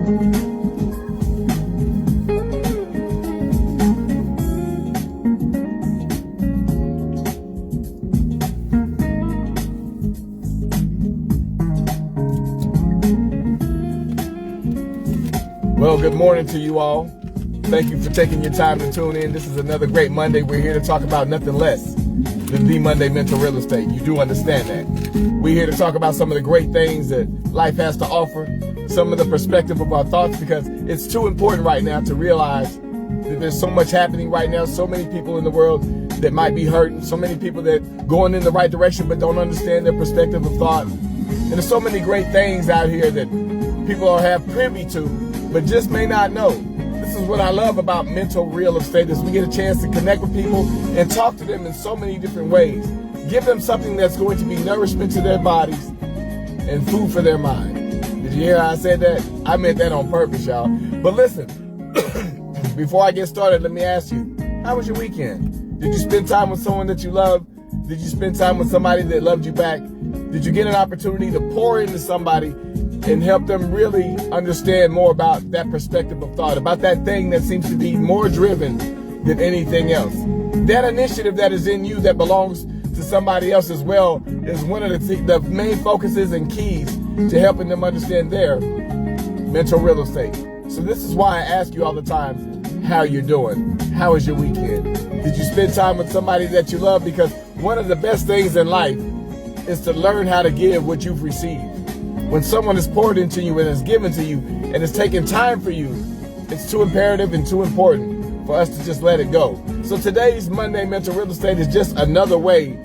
Well, good morning to you all. Thank you for taking your time to tune in. This is another great Monday. We're here to talk about nothing less than the Monday Mental Real Estate. You do understand that. We're here to talk about some of the great things that life has to offer, some of the perspective of our thoughts, because it's too important right now to realize that there's so much happening right now, so many people in the world that might be hurting, so many people that going in the right direction but don't understand their perspective of thought. And there's so many great things out here that people don't have privy to, but just may not know. This is what I love about mental real estate, is we get a chance to connect with people and talk to them in so many different ways. Give them something that's going to be nourishment to their bodies and food for their mind. Did you hear how I said that? I meant that on purpose, y'all. But listen, before I get started, let me ask you, how was your weekend? Did you spend time with someone that you love? Did you spend time with somebody that loved you back? Did you get an opportunity to pour into somebody and help them really understand more about that perspective of thought, about that thing that seems to be more driven than anything else? That initiative that is in you that belongs to somebody else as well is one of the main focuses and keys to helping them understand their mental real estate. So this is why I ask you all the time, how you're doing? How was your weekend? Did you spend time with somebody that you love? Because one of the best things in life is to learn how to give what you've received. When someone is poured into you and is given to you and is taking time for you, it's too imperative and too important for us to just let it go. So today's Monday Mental Real Estate is just another way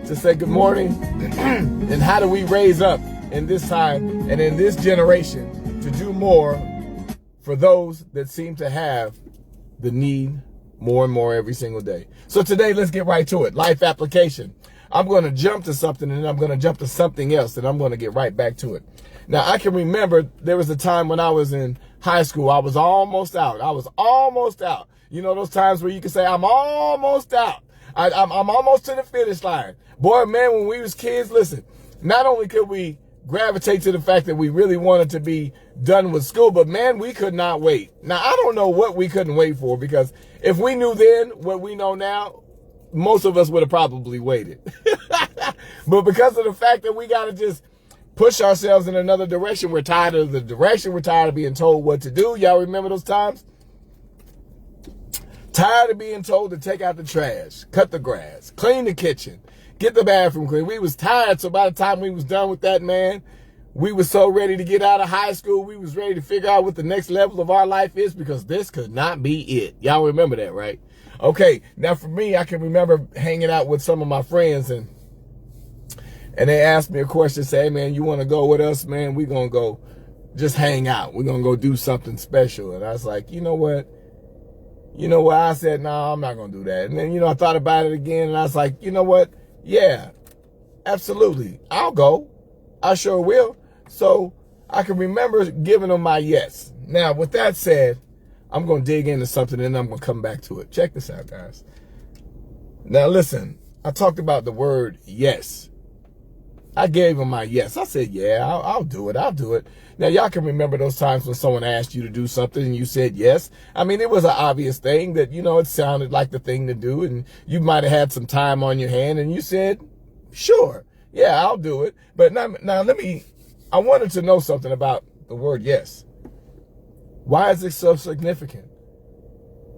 to say good morning and how do we raise up in this time and in this generation to do more for those that seem to have the need more and more every single day. So today, let's get right to it. Life application. I'm going to jump to something and then I'm going to jump to something else and I'm going to get right back to it. Now, I can remember there was a time when I was in high school. I was almost out. You know, those times where you can say, I'm almost out. I'm almost to the finish line. Boy, man, when we was kids, listen, not only could we gravitate to the fact that we really wanted to be done with school, but man, we could not wait. Now, I don't know what we couldn't wait for, because if we knew then what we know now, most of us would have probably waited. But because of the fact that we got to just push ourselves in another direction, we're tired of the direction, we're tired of being told what to do. Y'all remember those times? Tired of being told to take out the trash, cut the grass, clean the kitchen, get the bathroom clean. We was tired, so by the time we was done with that, man, we was so ready to get out of high school. We was ready to figure out what the next level of our life is, because this could not be it. Y'all remember that, right? Okay, now for me, I can remember hanging out with some of my friends and they asked me a question, say, hey, man, you want to go with us, man? We're going to go just hang out. We're going to go do something special. And I was like, you know what? I said, no, I'm not going to do that. And then, I thought about it again and I was like, you know what? Yeah, absolutely. I'll go. I sure will. So I can remember giving them my yes. Now, with that said, I'm going to dig into something and I'm going to come back to it. Check this out, guys. Now, listen, I talked about the word yes. I gave him my yes. I said, yeah, I'll do it. I'll do it. Now, y'all can remember those times when someone asked you to do something and you said yes. I mean, it was an obvious thing that, it sounded like the thing to do, and you might have had some time on your hand and you said, sure, yeah, I'll do it. But now I wanted to know something about the word yes. Why is it so significant?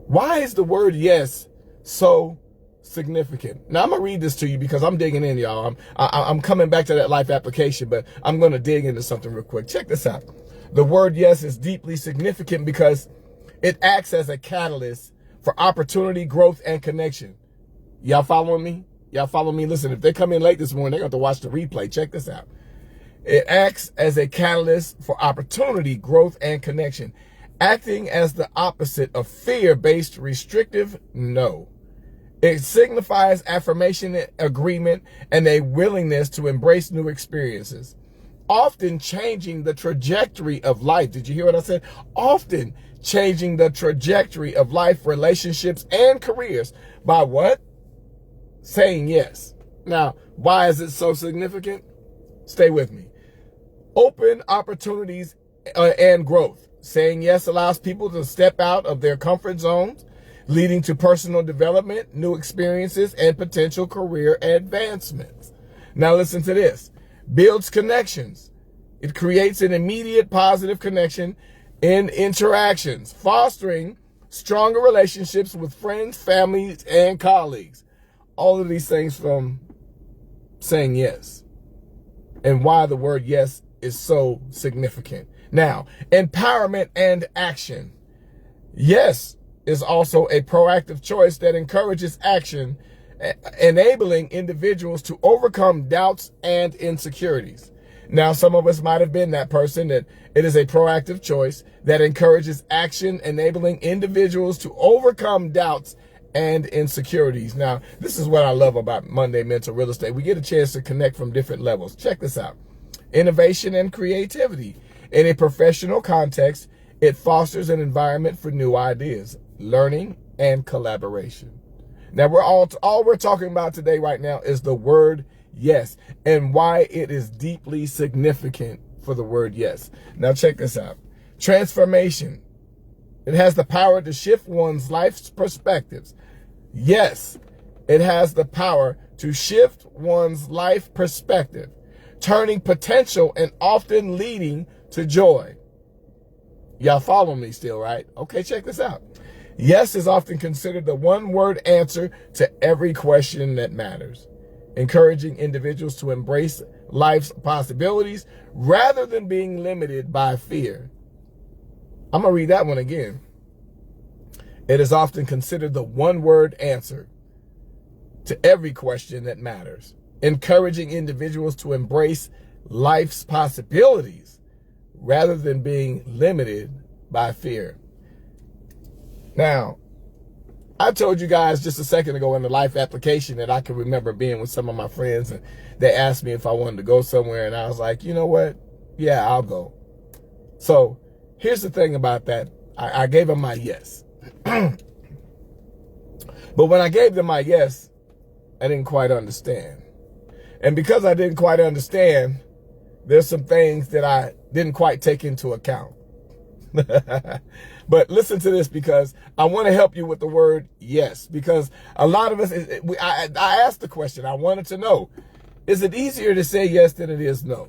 Why is the word yes so significant? Now, I'm going to read this to you because I'm digging in, y'all. I'm coming back to that life application, but I'm going to dig into something real quick. Check this out. The word yes is deeply significant because it acts as a catalyst for opportunity, growth, and connection. Y'all following me? Y'all follow me? Listen, if they come in late this morning, they're going to have to watch the replay. Check this out. It acts as a catalyst for opportunity, growth, and connection, acting as the opposite of fear-based restrictive no. It signifies affirmation, agreement, and a willingness to embrace new experiences, often changing the trajectory of life. Did you hear what I said? Often changing the trajectory of life, relationships, and careers by what? Saying yes. Now, why is it so significant? Stay with me. Open opportunities and growth. Saying yes allows people to step out of their comfort zones, leading to personal development, new experiences, and potential career advancements. Now listen to this. Builds connections. It creates an immediate positive connection in interactions, fostering stronger relationships with friends, families, and colleagues. All of these things from saying yes, and why the word yes is so significant. Now, empowerment and action. Yes is also a proactive choice that encourages action, enabling individuals to overcome doubts and insecurities. Now, some of us might have been that person that it is a proactive choice that encourages action, enabling individuals to overcome doubts and insecurities. Now, this is what I love about Monday Mental Real Estate. We get a chance to connect from different levels. Check this out. Innovation and creativity. In a professional context, it fosters an environment for new ideas, learning, and collaboration. Now, all we're talking about today right now is the word yes, and why it is deeply significant for the word yes. Now, check this out. Transformation. It has the power to shift one's life's perspectives. Yes, it has the power to shift one's life perspective, turning potential and often leading to joy. Y'all follow me still, right? Okay, check this out. Yes is often considered the one-word answer to every question that matters, encouraging individuals to embrace life's possibilities rather than being limited by fear. I'm going to read that one again. It is often considered the one-word answer to every question that matters, encouraging individuals to embrace life's possibilities rather than being limited by fear. Now, I told you guys just a second ago in the life application that I can remember being with some of my friends, and they asked me if I wanted to go somewhere, and I was like, you know what? Yeah, I'll go. So here's the thing about that. I gave them my yes. But when I gave them my yes, I didn't quite understand. And because I didn't quite understand, there's some things that I didn't quite take into account. But listen to this, because I want to help you with the word yes, because a lot of us, I asked the question, I wanted to know, is it easier to say yes than it is no?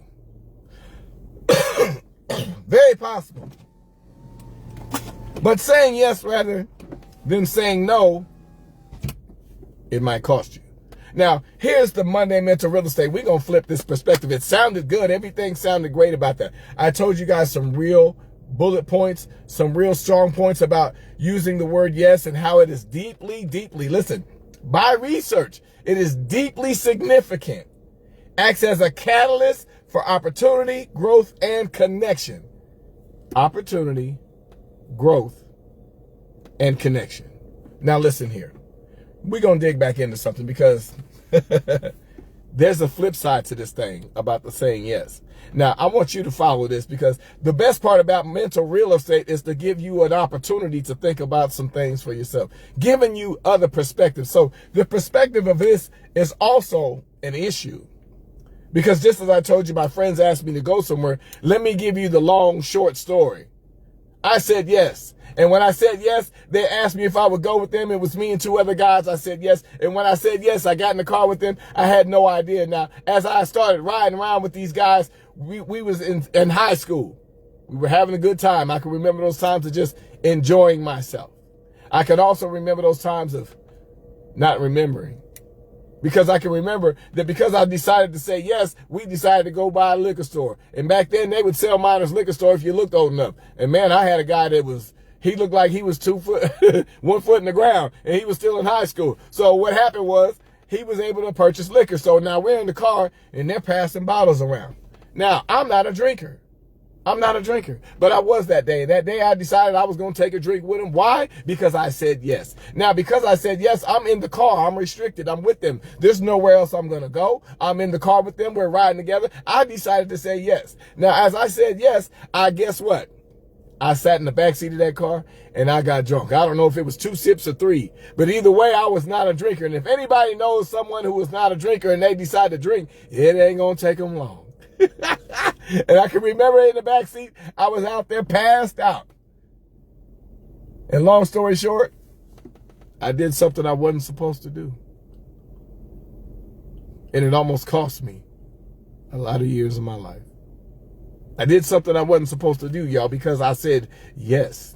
Very possible. But saying yes rather than saying no, it might cost you. Now, here's the Monday Mental Real Estate. We're going to flip this perspective. It sounded good. Everything sounded great about that. I told you guys some real bullet points, some real strong points about using the word yes and how it is deeply, listen, by research, it is deeply significant. Acts as a catalyst for opportunity, growth, and connection. Opportunity, growth, and connection. Now listen here. We're going to dig back into something, because there's a flip side to this thing about the saying yes. Now, I want you to follow this, because the best part about mental real estate is to give you an opportunity to think about some things for yourself, giving you other perspectives. So the perspective of this is also an issue, because just as I told you, my friends asked me to go somewhere. Let me give you the long, short story. I said yes. And when I said yes, they asked me if I would go with them. It was me and two other guys. I said yes. And when I said yes, I got in the car with them. I had no idea. Now, as I started riding around with these guys, we was in high school. We were having a good time. I can remember those times of just enjoying myself. I can also remember those times of not remembering. Because I can remember that because I decided to say yes, we decided to go by a liquor store. And back then, they would sell Miners Liquor Store if you looked old enough. And man, I had a guy that he looked like he was 1 foot in the ground, and he was still in high school. So what happened was he was able to purchase liquor. So now we're in the car, and they're passing bottles around. Now, I'm not a drinker. But I was that day. That day I decided I was going to take a drink with him. Why? Because I said yes. Now, because I said yes, I'm in the car. I'm restricted. I'm with them. There's nowhere else I'm going to go. I'm in the car with them. We're riding together. I decided to say yes. Now, as I said yes, guess what? I sat in the backseat of that car and I got drunk. I don't know if it was 2 sips or 3, but either way, I was not a drinker. And if anybody knows someone who was not a drinker and they decide to drink, it ain't going to take them long. And I can remember in the back seat, I was out there passed out. And long story short, I did something I wasn't supposed to do. And it almost cost me a lot of years of my life. I did something I wasn't supposed to do, y'all, because I said yes.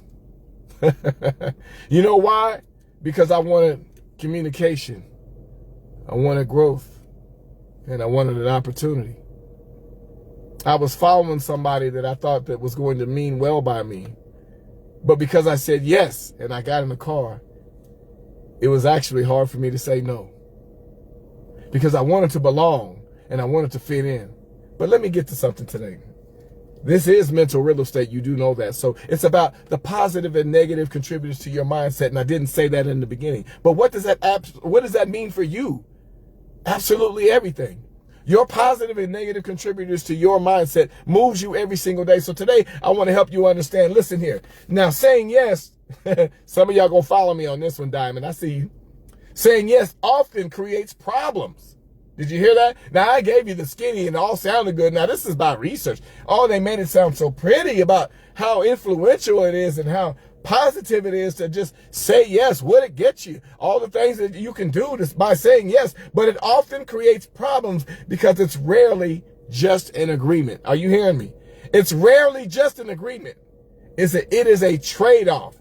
You know why? Because I wanted communication. I wanted growth. And I wanted an opportunity. I was following somebody that I thought that was going to mean well by me. But because I said yes and I got in the car, it was actually hard for me to say no. Because I wanted to belong and I wanted to fit in. But let me get to something today. This is mental real estate. You do know that. So it's about the positive and negative contributors to your mindset. And I didn't say that in the beginning. But what does that mean for you? Absolutely everything. Your positive and negative contributors to your mindset moves you every single day. So today, I want to help you understand. Listen here. Now, saying yes, some of y'all going to follow me on this one, Diamond. I see you. Saying yes often creates problems. Did you hear that? Now, I gave you the skinny and it all sounded good. Now, this is by research. Oh, they made it sound so pretty about how influential it is and how positive it is to just say yes. What it gets you, all the things that you can do just by saying yes, but it often creates problems because it's rarely just an agreement. Are you hearing me? It's rarely just an agreement. It is a trade-off.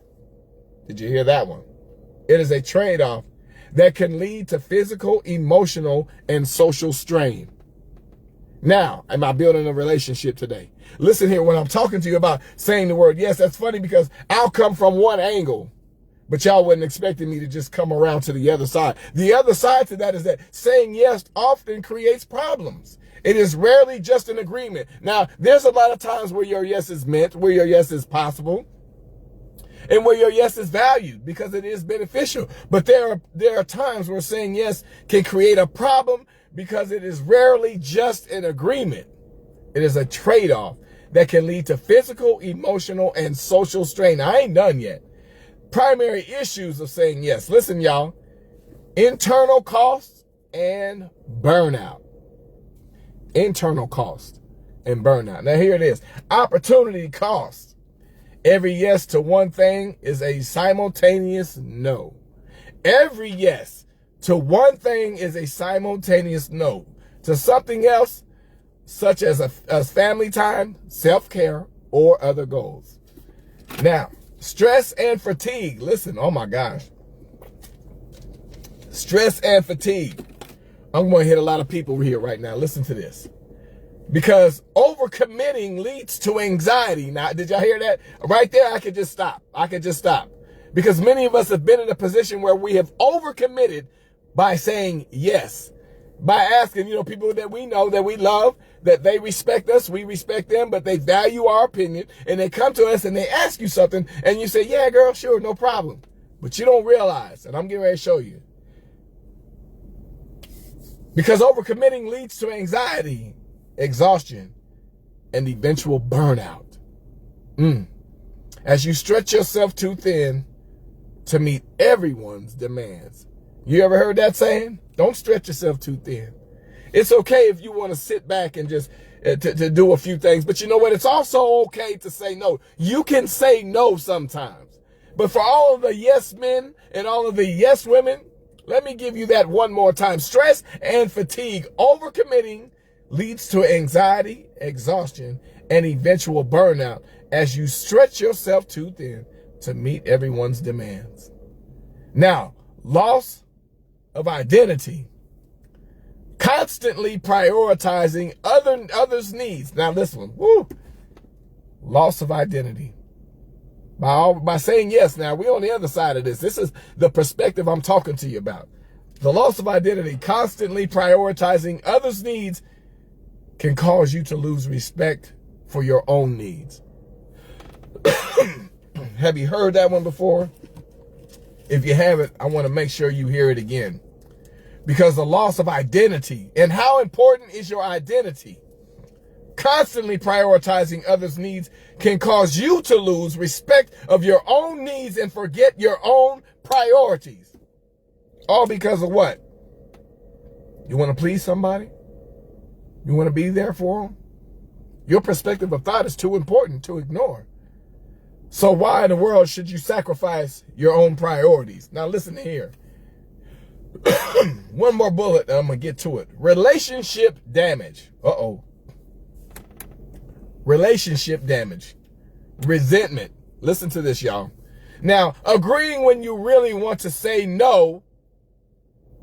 Did you hear that one? It is a trade-off that can lead to physical, emotional, and social strain. Now, am I building a relationship today? Listen here, when I'm talking to you about saying the word yes, that's funny because I'll come from one angle, but y'all wasn't expecting me to just come around to the other side. The other side to that is that saying yes often creates problems. It is rarely just an agreement. Now, there's a lot of times where your yes is meant, where your yes is possible, and where your yes is valued because it is beneficial. But there are times where saying yes can create a problem because it is rarely just an agreement. It is a trade-off that can lead to physical, emotional, and social strain. I ain't done yet. Primary issues of saying yes. Listen, y'all. Internal costs and burnout. Internal cost and burnout. Now, here it is. Opportunity cost. Every yes to one thing is a simultaneous no. Every yes to one thing is a simultaneous no. To something else, such as family time, self-care, or other goals. Now, stress and fatigue. Listen, oh my gosh. Stress and fatigue. I'm going to hit a lot of people here right now. Listen to this. Because overcommitting leads to anxiety. Now, did y'all hear that? Right there, I could just stop. Because many of us have been in a position where we have overcommitted by saying yes. By asking, people that we know, that we love, that they respect us, we respect them, but they value our opinion, and they come to us and they ask you something, and you say, yeah, girl, sure, no problem. But you don't realize, and I'm getting ready to show you. Because overcommitting leads to anxiety, exhaustion, and eventual burnout. As you stretch yourself too thin to meet everyone's demands. You ever heard that saying? Don't stretch yourself too thin. It's okay if you want to sit back and just to do a few things. But you know what? It's also okay to say no. You can say no sometimes. But for all of the yes men and all of the yes women, let me give you that one more time. Stress and fatigue. Overcommitting leads to anxiety, exhaustion, and eventual burnout as you stretch yourself too thin to meet everyone's demands. Now, loss of identity. Constantly prioritizing others' needs. Now this one, loss of identity. By saying yes, now we're on the other side of this. This is the perspective I'm talking to you about. The loss of identity, constantly prioritizing others' needs can cause you to lose respect for your own needs. Have you heard that one before? If you haven't, I want to make sure you hear it again. Because the loss of identity, and how important is your identity? Constantly prioritizing others' needs can cause you to lose respect of your own needs and forget your own priorities. All because of what? You want to please somebody? You want to be there for them? Your perspective of thought is too important to ignore. So why in the world should you sacrifice your own priorities? Now listen here. One more bullet and I'm going to get to it. Relationship damage. Relationship damage. Resentment. Listen to this, y'all. Now, agreeing when you really want to say no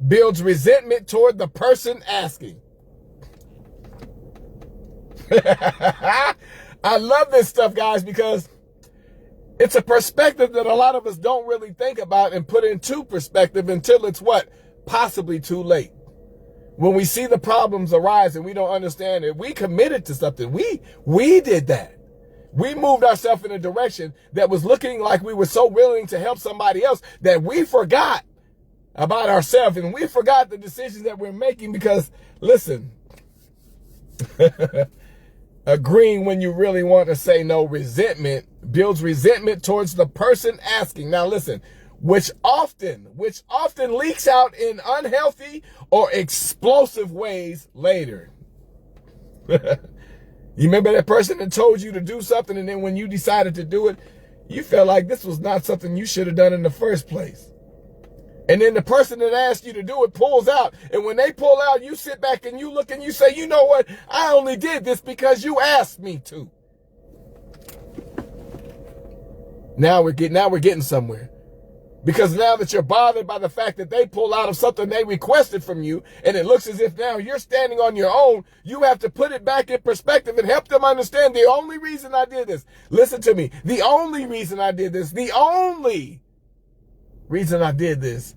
builds resentment toward the person asking. I love this stuff, guys, because it's a perspective that a lot of us don't really think about and put into perspective until it's what? Possibly too late. When we see the problems arise and we don't understand it, we committed to something. We did that. We moved ourselves in a direction that was looking like we were so willing to help somebody else that we forgot about ourselves and we forgot the decisions that we're making because, listen, agreeing when you really want to say no, resentment builds resentment towards the person asking. Now listen, which often leaks out in unhealthy or explosive ways later. You remember that person that told you to do something, and then when you decided to do it, you felt like this was not something you should have done in the first place. And then the person that asked you to do it pulls out. And when they pull out, you sit back and you look and you say, you know what? I only did this because you asked me to. Now we're getting somewhere. Because now that you're bothered by the fact that they pull out of something they requested from you, and it looks as if now you're standing on your own, you have to put it back in perspective and help them understand the only reason I did this. Listen to me. The only reason I did this, the only reason I did this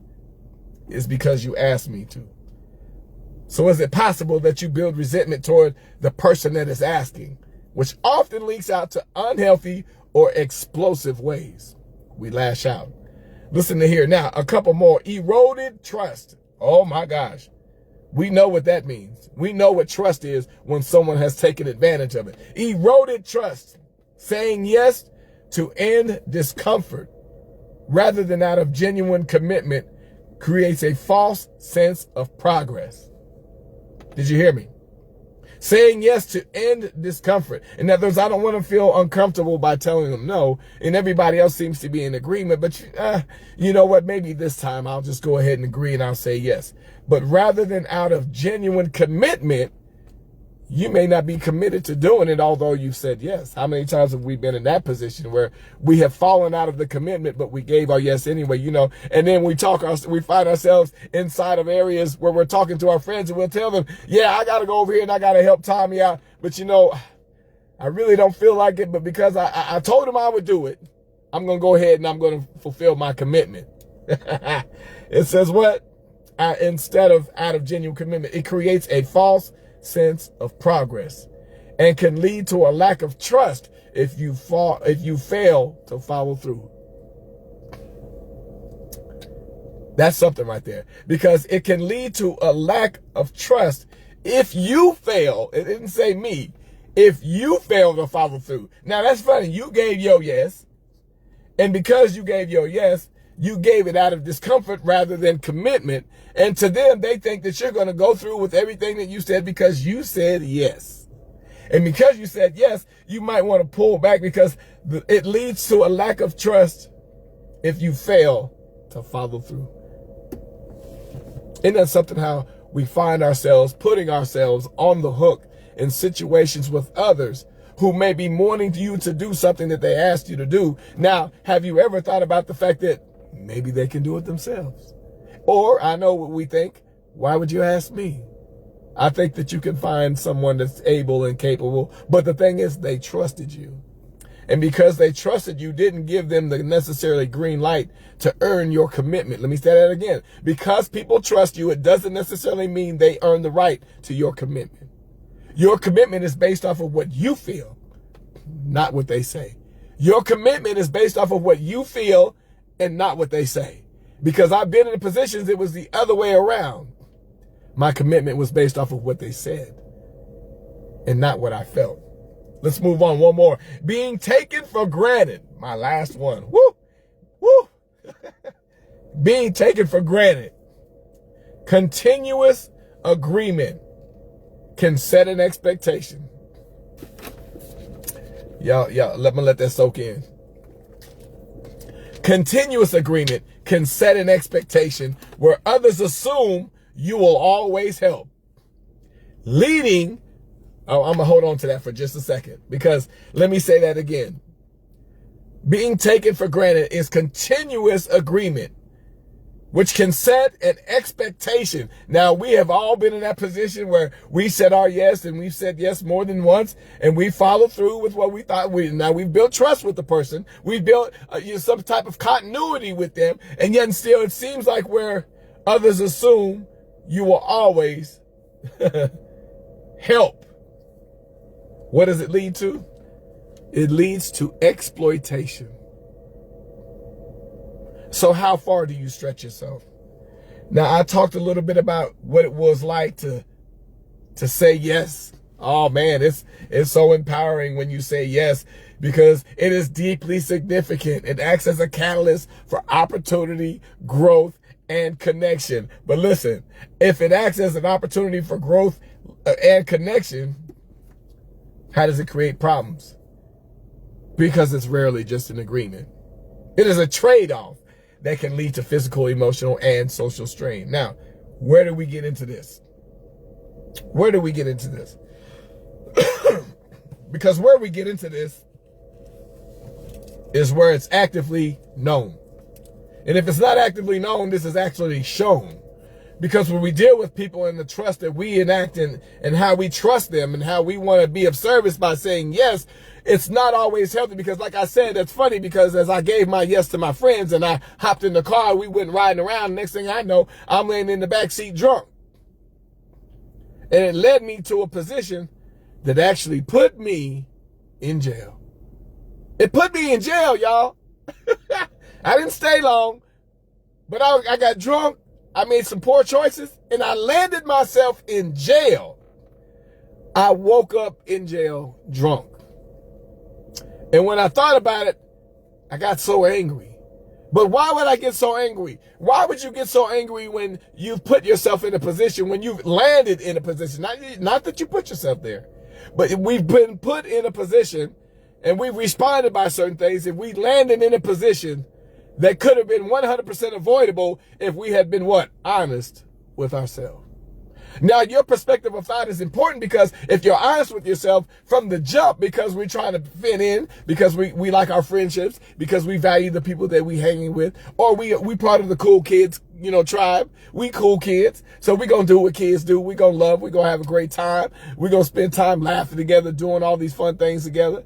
is because you asked me to. So is it possible that you build resentment toward the person that is asking, which often leaks out to unhealthy or explosive ways? We lash out. Listen to here. Now, a couple more. Eroded trust. Oh my gosh. We know what that means. We know what trust is when someone has taken advantage of it. Eroded trust. Saying yes to end discomfort rather than out of genuine commitment creates a false sense of progress. Did you hear me? Saying yes to end discomfort. In other words, I don't want to feel uncomfortable by telling them no, and everybody else seems to be in agreement, but you know what? Maybe this time I'll just go ahead and agree and I'll say yes. But rather than out of genuine commitment, you may not be committed to doing it, although you've said yes. How many times have we been in that position where we have fallen out of the commitment, but we gave our yes anyway, you know, and then we find ourselves inside of areas where we're talking to our friends and we'll tell them, yeah, I got to go over here and I got to help Tommy out. But you know, I really don't feel like it, but because I told him I would do it, I'm going to go ahead and I'm going to fulfill my commitment. It says what? Instead of out of genuine commitment, it creates a false sense of progress and can lead to a lack of trust if you fail to follow through. That's something right there, because it can lead to a lack of trust if you fail. It didn't say me. If you fail to follow through. Now that's funny. You gave your yes, and because you gave your yes, you gave it out of discomfort rather than commitment. And to them, they think that you're going to go through with everything that you said because you said yes. And because you said yes, you might want to pull back because it leads to a lack of trust if you fail to follow through. Isn't that something how we find ourselves putting ourselves on the hook in situations with others who may be wanting you to do something that they asked you to do? Now, have you ever thought about the fact that maybe they can do it themselves? Or, I know what we think, why would you ask me? I think that you can find someone that's able and capable, but the thing is, they trusted you. And because they trusted you, didn't give them the necessarily green light to earn your commitment. Let me say that again. Because people trust you, it doesn't necessarily mean they earn the right to your commitment. Your commitment is based off of what you feel, not what they say. Your commitment is based off of what you feel and not what they say. Because I've been in positions it was the other way around. My commitment was based off of what they said and not what I felt. Let's move on. One more. Being taken for granted. My last one. Woo! Woo! Being taken for granted. Continuous agreement can set an expectation. Y'all, let me let that soak in. Continuous agreement can set an expectation where others assume you will always help. Leading, I'm going to hold on to that for just a second, because let me say that again. Being taken for granted is continuous agreement, which can set an expectation. Now, we have all been in that position where we said our yes, and we've said yes more than once, and we followed through with what we thought. Now we've built trust with the person. We've built some type of continuity with them, and yet still it seems like where others assume you will always help. What does it lead to? It leads to exploitation. So how far do you stretch yourself? Now, I talked a little bit about what it was like to say yes. Oh man, it's so empowering when you say yes, because it is deeply significant. It acts as a catalyst for opportunity, growth, and connection. But listen, if it acts as an opportunity for growth and connection, how does it create problems? Because it's rarely just an agreement. It is a trade-off that can lead to physical, emotional, and social strain. Now, where do we get into this? Where do we get into this? Because where we get into this is where it's actively known. And if it's not actively known, this is actually shown. Because when we deal with people and the trust that we enact and how we trust them and how we want to be of service by saying yes, it's not always healthy. Because like I said, that's funny, because as I gave my yes to my friends and I hopped in the car, we went riding around. Next thing I know, I'm laying in the back seat drunk. And it led me to a position that actually put me in jail. It put me in jail, y'all. I didn't stay long, but I got drunk. I made some poor choices, and I landed myself in jail. I woke up in jail drunk. And when I thought about it, I got so angry. But why would I get so angry? Why would you get so angry when you've put yourself in a position, when you've landed in a position? Not that you put yourself there, but we've been put in a position and we've responded by certain things. If we landed in a position that could have been 100% avoidable if we had been what? Honest with ourselves. Now, your perspective of thought is important, because if you're honest with yourself from the jump, because we're trying to fit in, because we like our friendships, because we value the people that we hanging with, or we part of the cool kids, tribe. We cool kids. So we're going to do what kids do. We're going to love. We're going to have a great time. We're going to spend time laughing together, doing all these fun things together.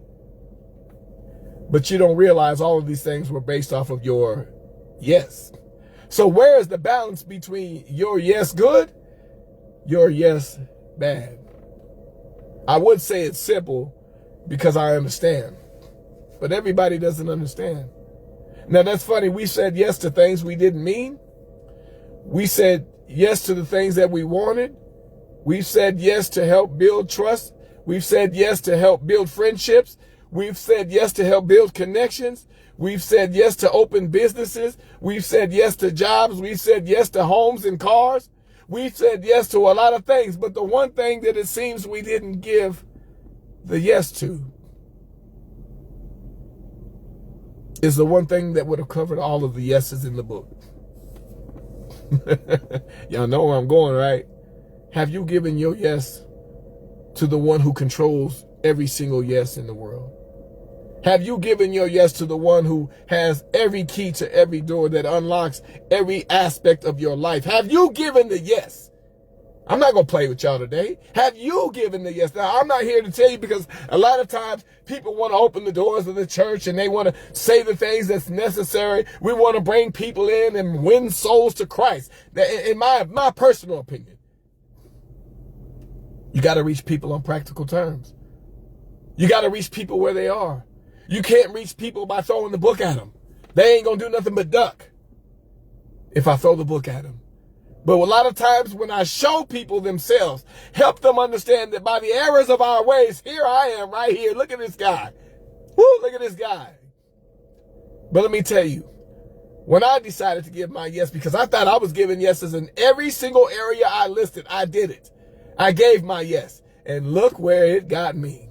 But you don't realize all of these things were based off of your yes. So where is the balance between your yes good, your yes bad? I would say it's simple because I understand, but everybody doesn't understand. Now that's funny. We said yes to things we didn't mean. We said yes to the things that we wanted. We've said yes to help build trust. We've said yes to help build friendships. We've said yes to help build connections. We've said yes to open businesses. We've said yes to jobs. We've said yes to homes and cars. We've said yes to a lot of things. But the one thing that it seems we didn't give the yes to is the one thing that would have covered all of the yeses in the book. Y'all know where I'm going, right? Have you given your yes to the one who controls every single yes in the world? Have you given your yes to the one who has every key to every door that unlocks every aspect of your life? Have you given the yes? I'm not going to play with y'all today. Have you given the yes? Now, I'm not here to tell you, because a lot of times people want to open the doors of the church and they want to say the things that's necessary. We want to bring people in and win souls to Christ. In my personal opinion, you got to reach people on practical terms. You got to reach people where they are. You can't reach people by throwing the book at them. They ain't going to do nothing but duck if I throw the book at them. But a lot of times when I show people themselves, help them understand that by the errors of our ways, here I am right here. Look at this guy. Woo, look at this guy. But let me tell you, when I decided to give my yes, because I thought I was giving yeses in every single area I listed, I did it. I gave my yes. And look where it got me.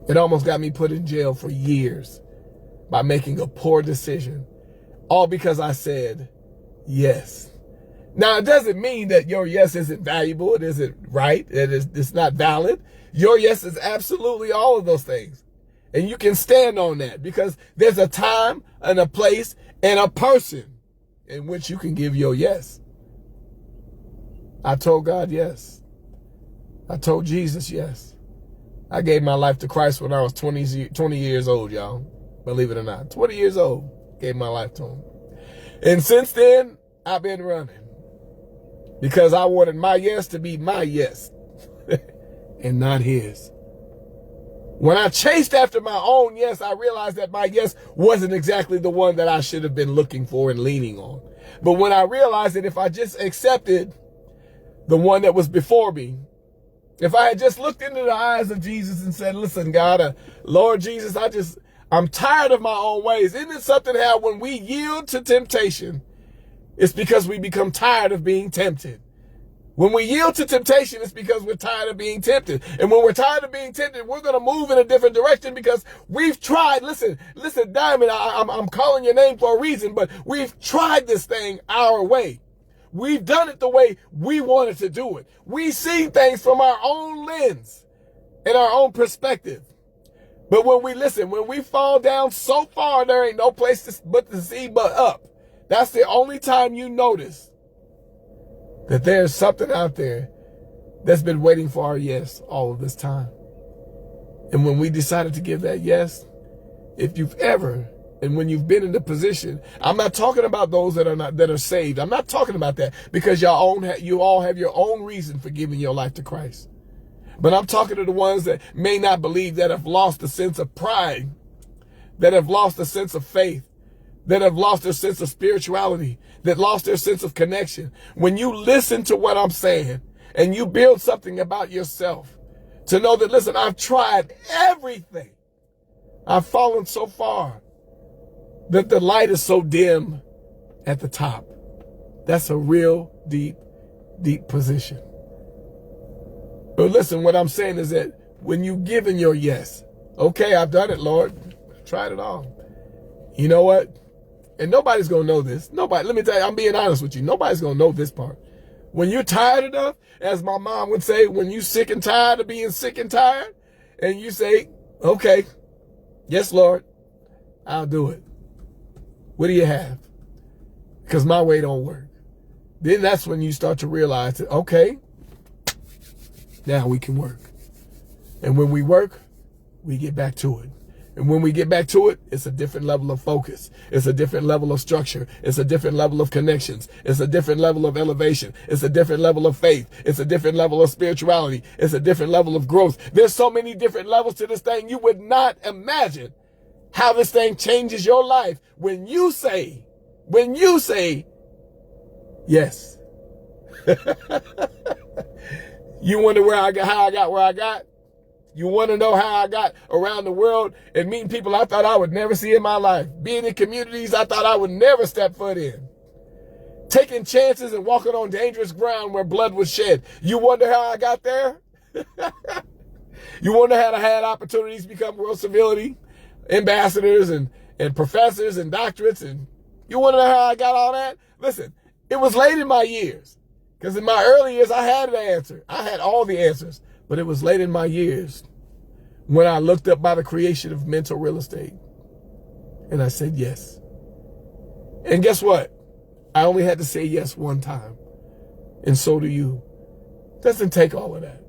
It almost got me put in jail for years by making a poor decision, all because I said yes. Now, it doesn't mean that your yes isn't valuable, it isn't right, it's not valid. Your yes is absolutely all of those things. And you can stand on that because there's a time and a place and a person in which you can give your yes. I told God yes. I told Jesus yes. I gave my life to Christ when I was 20 years old, y'all. Believe it or not. 20 years old, gave my life to him. And since then, I've been running because I wanted my yes to be my yes and not his. When I chased after my own yes, I realized that my yes wasn't exactly the one that I should have been looking for and leaning on. But when I realized that if I just accepted the one that was before me, if I had just looked into the eyes of Jesus and said, listen, God, Lord Jesus, I'm tired of my own ways. Isn't it something how when we yield to temptation, it's because we become tired of being tempted. When we yield to temptation, it's because we're tired of being tempted. And when we're tired of being tempted, we're going to move in a different direction because we've tried. Listen, Diamond, I'm calling your name for a reason, but we've tried this thing our way. We've done it the way we wanted to do it. We see things from our own lens and our own perspective. But when we fall down so far, there ain't no place but to see but up. That's the only time you notice that there's something out there that's been waiting for our yes all of this time. And when we decided to give that yes, if you've ever, and when you've been in the position, I'm not talking about those that are saved. I'm not talking about that because you all have your own reason for giving your life to Christ. But I'm talking to the ones that may not believe, that have lost a sense of pride, that have lost a sense of faith, that have lost their sense of spirituality, that lost their sense of connection. When you listen to what I'm saying and you build something about yourself to know that, listen, I've tried everything. I've fallen so far that the light is so dim at the top. That's a real deep, deep position. But listen, what I'm saying is that when you've given your yes, okay, I've done it, Lord. I've tried it all. You know what? And nobody's going to know this. Nobody, let me tell you, I'm being honest with you. Nobody's going to know this part. When you're tired enough, as my mom would say, when you're sick and tired of being sick and tired, and you say, okay, yes, Lord, I'll do it. What do you have? Because my way don't work. Then that's when you start to realize that, okay, now we can work. And when we work, we get back to it. And when we get back to it, it's a different level of focus. It's a different level of structure. It's a different level of connections. It's a different level of elevation. It's a different level of faith. It's a different level of spirituality. It's a different level of growth. There's so many different levels to this thing. You would not imagine how this thing changes your life when you say yes. You wonder how I got where I got? You want to know how I got around the world and meeting people I thought I would never see in my life, being in communities I thought I would never step foot in, taking chances and walking on dangerous ground where blood was shed. You wonder how I got there? You wonder how I had opportunities to become world civility ambassadors and professors and doctorates, and you want to know how I got all that? Listen, it was late in my years, because in my early years I had an answer. I had all the answers, but it was late in my years when I looked up by the creation of mental real estate, and I said yes. And guess what? I only had to say yes one time, and so do you. It doesn't take all of that.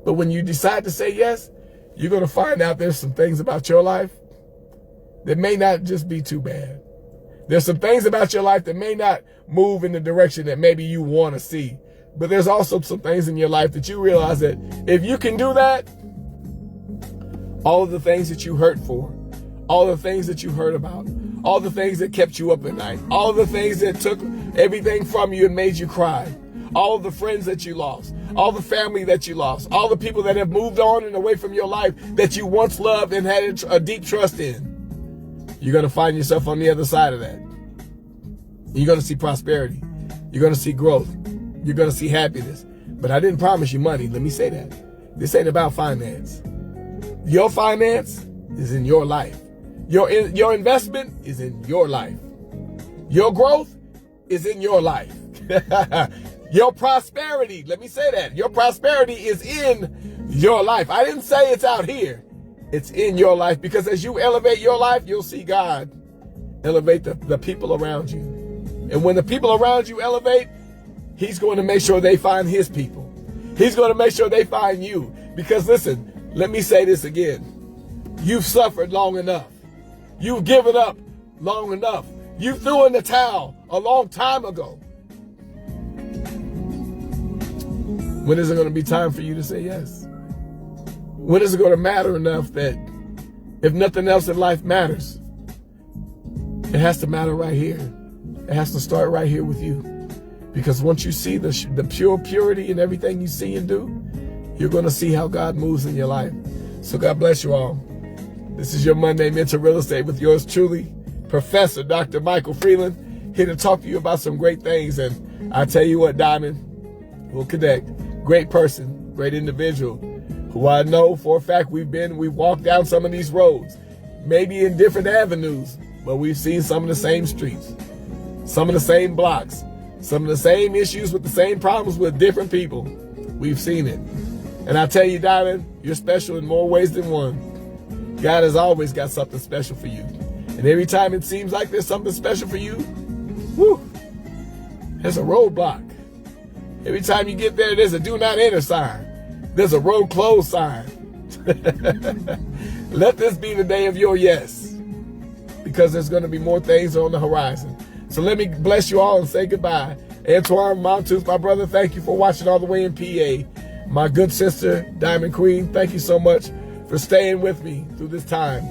But when you decide to say yes, you're going to find out there's some things about your life that may not just be too bad. There's some things about your life that may not move in the direction that maybe you want to see. But there's also some things in your life that you realize that if you can do that, all of the things that you hurt for, all the things that you heard about, all the things that kept you up at night, all the things that took everything from you and made you cry, all of the friends that you lost, all the family that you lost, all the people that have moved on and away from your life that you once loved and had a deep trust in, you're going to find yourself on the other side of that. You're going to see prosperity. You're going to see growth. You're going to see happiness. But I didn't promise you money. Let me say that. This ain't about finance. Your finance is in your life. Your investment is in your life. Your growth is in your life. Your prosperity, let me say that. Your prosperity is in your life. I didn't say it's out here. It's in your life, because as you elevate your life, you'll see God elevate the people around you. And when the people around you elevate, he's going to make sure they find his people. He's going to make sure they find you. Because listen, let me say this again. You've suffered long enough. You've given up long enough. You threw in the towel a long time ago. When is it going to be time for you to say yes? When is it going to matter enough that if nothing else in life matters, it has to matter right here. It has to start right here with you. Because once you see the purity in everything you see and do, you're going to see how God moves in your life. So God bless you all. This is your Monday Mental Real Estate with yours truly, Professor Dr. Michael Freeland, here to talk to you about some great things. And I tell you what, Diamond, we'll connect. Great person, great individual, who I know for a fact we've walked down some of these roads, maybe in different avenues, but we've seen some of the same streets, some of the same blocks, some of the same issues with the same problems with different people. We've seen it. And I tell you, Diamond, you're special in more ways than one. God has always got something special for you. And every time it seems like there's something special for you, there's a roadblock. Every time you get there, there's a do not enter sign. There's a road closed sign. Let this be the day of your yes, because there's going to be more things on the horizon. So let me bless you all and say goodbye. Antoine Montus, my brother, thank you for watching all the way in PA. My good sister, Diamond Queen, thank you so much for staying with me through this time.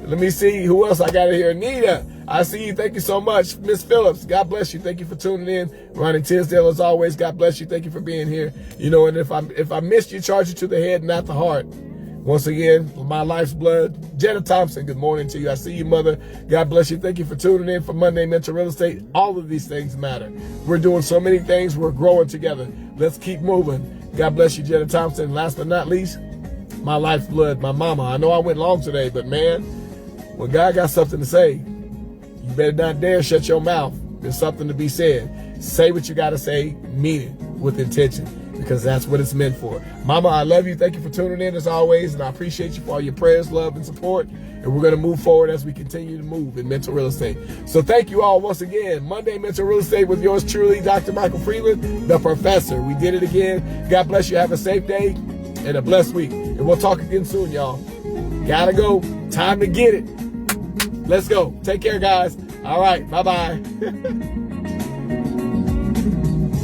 Let me see who else I got in here. Anita, I see you. Thank you so much. Miss Phillips, God bless you. Thank you for tuning in. Ronnie Tisdale, as always, God bless you. Thank you for being here. You know, and if I missed you, charge you to the head, not the heart. Once again, my life's blood, Jenna Thompson, good morning to you. I see you, mother. God bless you. Thank you for tuning in for Monday Mental Real Estate. All of these things matter. We're doing so many things. We're growing together. Let's keep moving. God bless you, Jenna Thompson. Last but not least, my life's blood, my mama. I know I went long today, but man, when God got something to say, you better not dare shut your mouth. There's something to be said. Say what you got to say, mean it with intention, because that's what it's meant for. Mama, I love you. Thank you for tuning in as always, and I appreciate you for all your prayers, love, and support. And we're going to move forward as we continue to move in mental real estate. So thank you all once again. Monday Mental Real Estate with yours truly, Dr. Michael Freeland, the Professor. We did it again. God bless you. Have a safe day and a blessed week. And we'll talk again soon, y'all. Gotta go. Time to get it. Let's go. Take care, guys. All right. Bye-bye.